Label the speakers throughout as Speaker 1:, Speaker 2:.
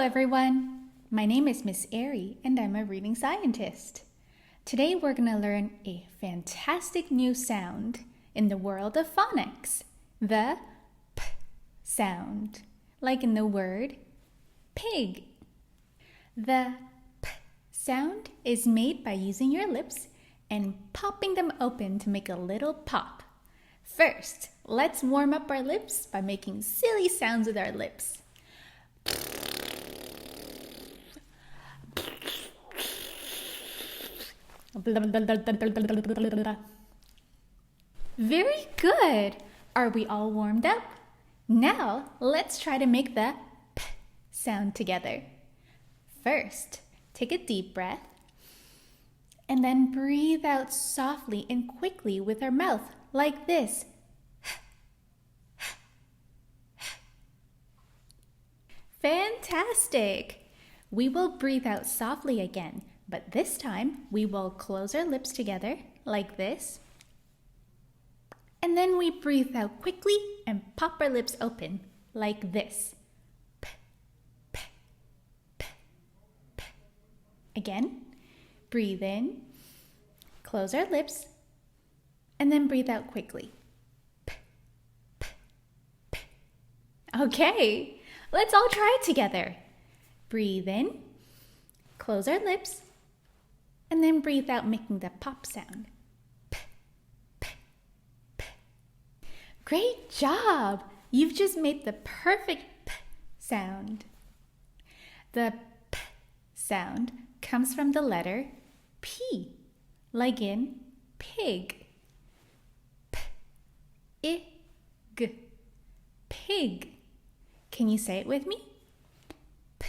Speaker 1: everyone. My name is Miss Airy and I'm a reading scientist. Today we're going to learn a fantastic new sound in the world of phonics, the P sound, like in the word pig. The P sound is made by using your lips and popping them open to make a little pop. First, let's warm up our lips by making silly sounds with our lips. Very good! Are we all warmed up? Now, let's try to make the P sound together. First, take a deep breath and then breathe out softly and quickly with our mouth, like this. Fantastic! We will breathe out softly again, but this time we will close our lips together like this. And then we breathe out quickly and pop our lips open like this. P, p, p, p. Again, breathe in, close our lips, and then breathe out quickly. P, p, p. Okay, let's all try it together. Breathe in, close our lips, and then breathe out making the pop sound. P, p, p. Great job! You've just made the perfect P sound. The P sound comes from the letter P, like in pig. P, I, G, pig. Can you say it with me? P,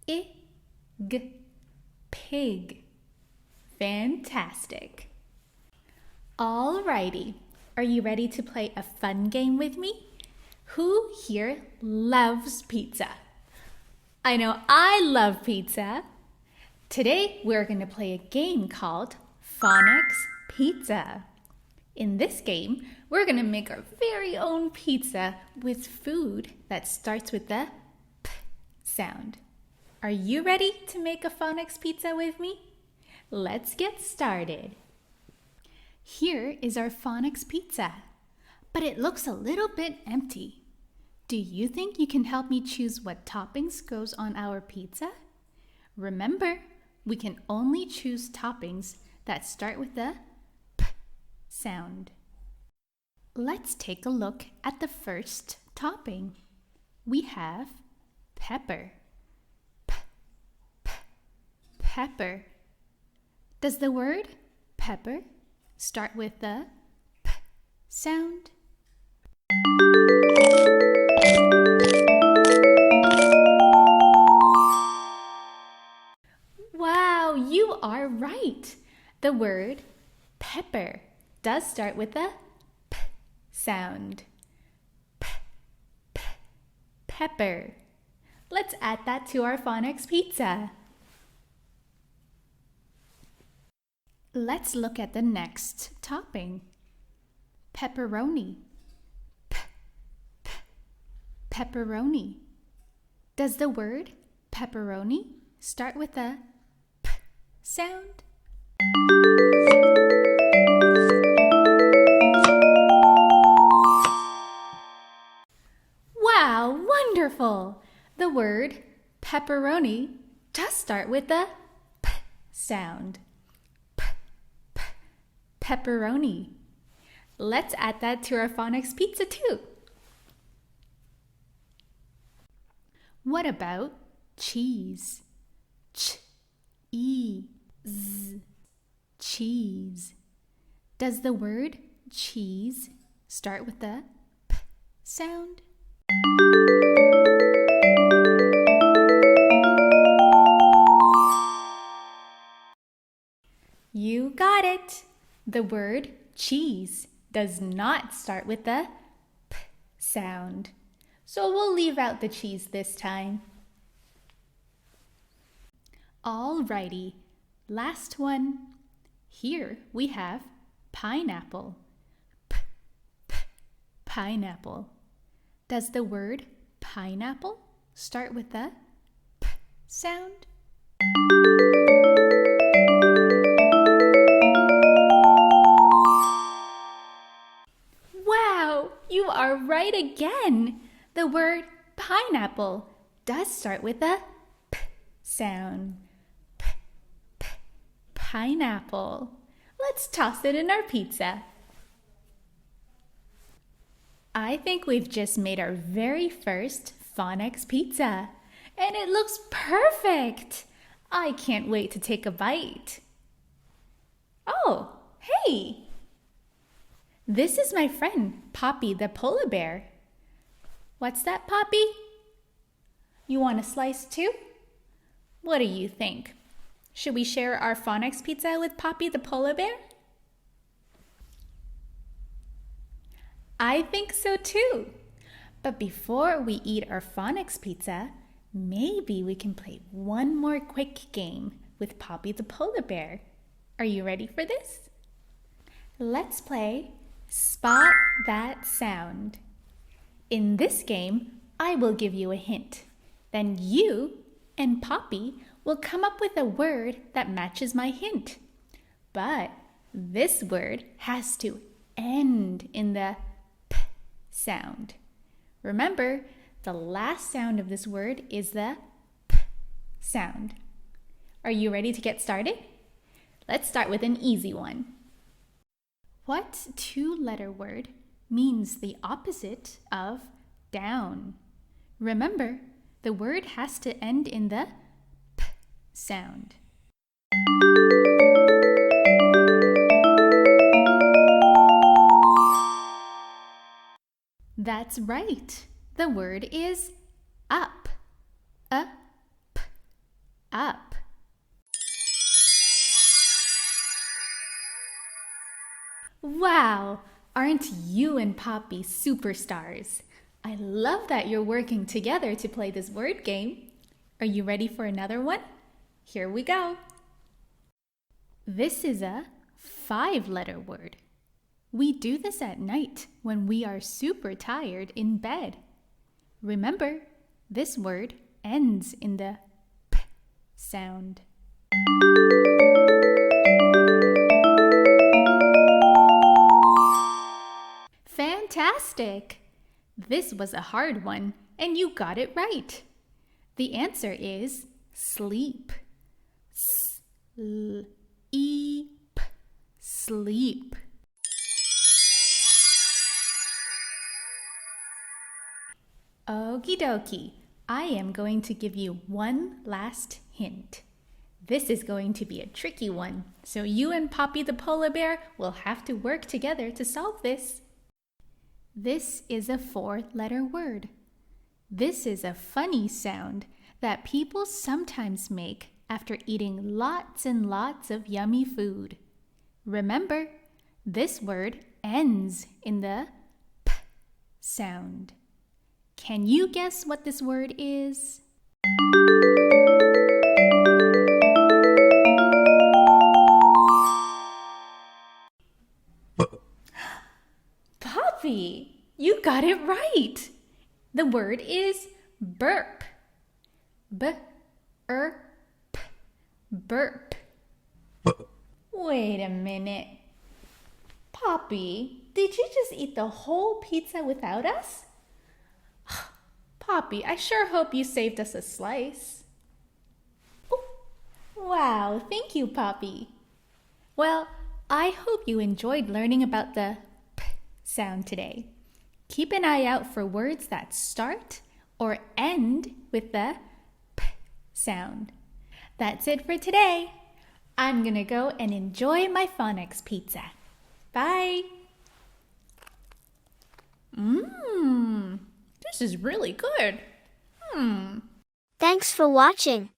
Speaker 1: I, G, pig. Fantastic. Alrighty, are you ready to play a fun game with me? Who here loves pizza? I know I love pizza. Today we're going to play a game called Phonics Pizza. In this game, we're going to make our very own pizza with food that starts with the P sound. Are you ready to make a phonics pizza with me? Let's get started. Here is our phonics pizza, but it looks a little bit empty. Do you think you can help me choose what toppings goes on our pizza? Remember, we can only choose toppings that start with the P sound. Let's take a look at the first topping. We have pepper. P, p, pepper. Does the word pepper start with the P sound? Wow, you are right. The word pepper does start with the P sound. P, p, pepper. Let's add that to our phonics pizza. Let's look at the next topping. Pepperoni. P, p, pepperoni. Does the word pepperoni start with a P sound? Wow, wonderful! The word pepperoni does start with a P sound. Pepperoni. Let's add that to our phonics pizza too. What about cheese? Ch, e, z, cheese. Does the word cheese start with the P sound? You got it! The word cheese does not start with the P sound, so we'll leave out the cheese this time. Alrighty, last one. Here we have pineapple. P, p, pineapple. Does the word pineapple start with the sound. Wow, you are right again. The word pineapple does start with a p sound. P, p, pineapple. Let's toss it in our pizza. I think we've just made our very first phonics pizza, and it looks perfect. I can't wait to take a bite. Oh, hey! This is my friend, Poppy the polar bear. What's that, Poppy? You want a slice too? What do you think? Should we share our phonics pizza with Poppy the polar bear? I think so too. But before we eat our phonics pizza, maybe we can play one more quick game with Poppy the polar bear. Are you ready for this? Let's play Spot That Sound. In this game, I will give you a hint. Then you and Poppy will come up with a word that matches my hint. But this word has to end in the p sound. Remember, the last sound of this word is the p sound. Are you ready to get started? Let's start with an easy one. What two-letter word means the opposite of down? Remember, the word has to end in the p sound. That's right. The word is up. Up. Up. Wow! Aren't you and Poppy superstars? I love that you're working together to play this word game. Are you ready for another one? Here we go. This is a 5-letter word. We do this at night when we are super tired in bed. Remember, this word ends in the p sound. Fantastic! This was a hard one, and you got it right. The answer is sleep. Sleep. Sleep. Okie dokie. I am going to give you one last hint. This is going to be a tricky one, so you and Poppy the polar bear will have to work together to solve this. This is a 4-letter word. This is a funny sound that people sometimes make after eating lots and lots of yummy food. Remember, this word ends in the p sound. Can you guess what this word is? Poppy, you got it right. The word is burp. B-er-p. Burp. Wait a minute. Poppy, did you just eat the whole pizza without us? Poppy, I sure hope you saved us a slice. Ooh, wow, thank you, Poppy. Well, I hope you enjoyed learning about the p sound today. Keep an eye out for words that start or end with the p sound. That's it for today. I'm gonna go and enjoy my phonics pizza. Bye. This is really good.
Speaker 2: Thanks for watching.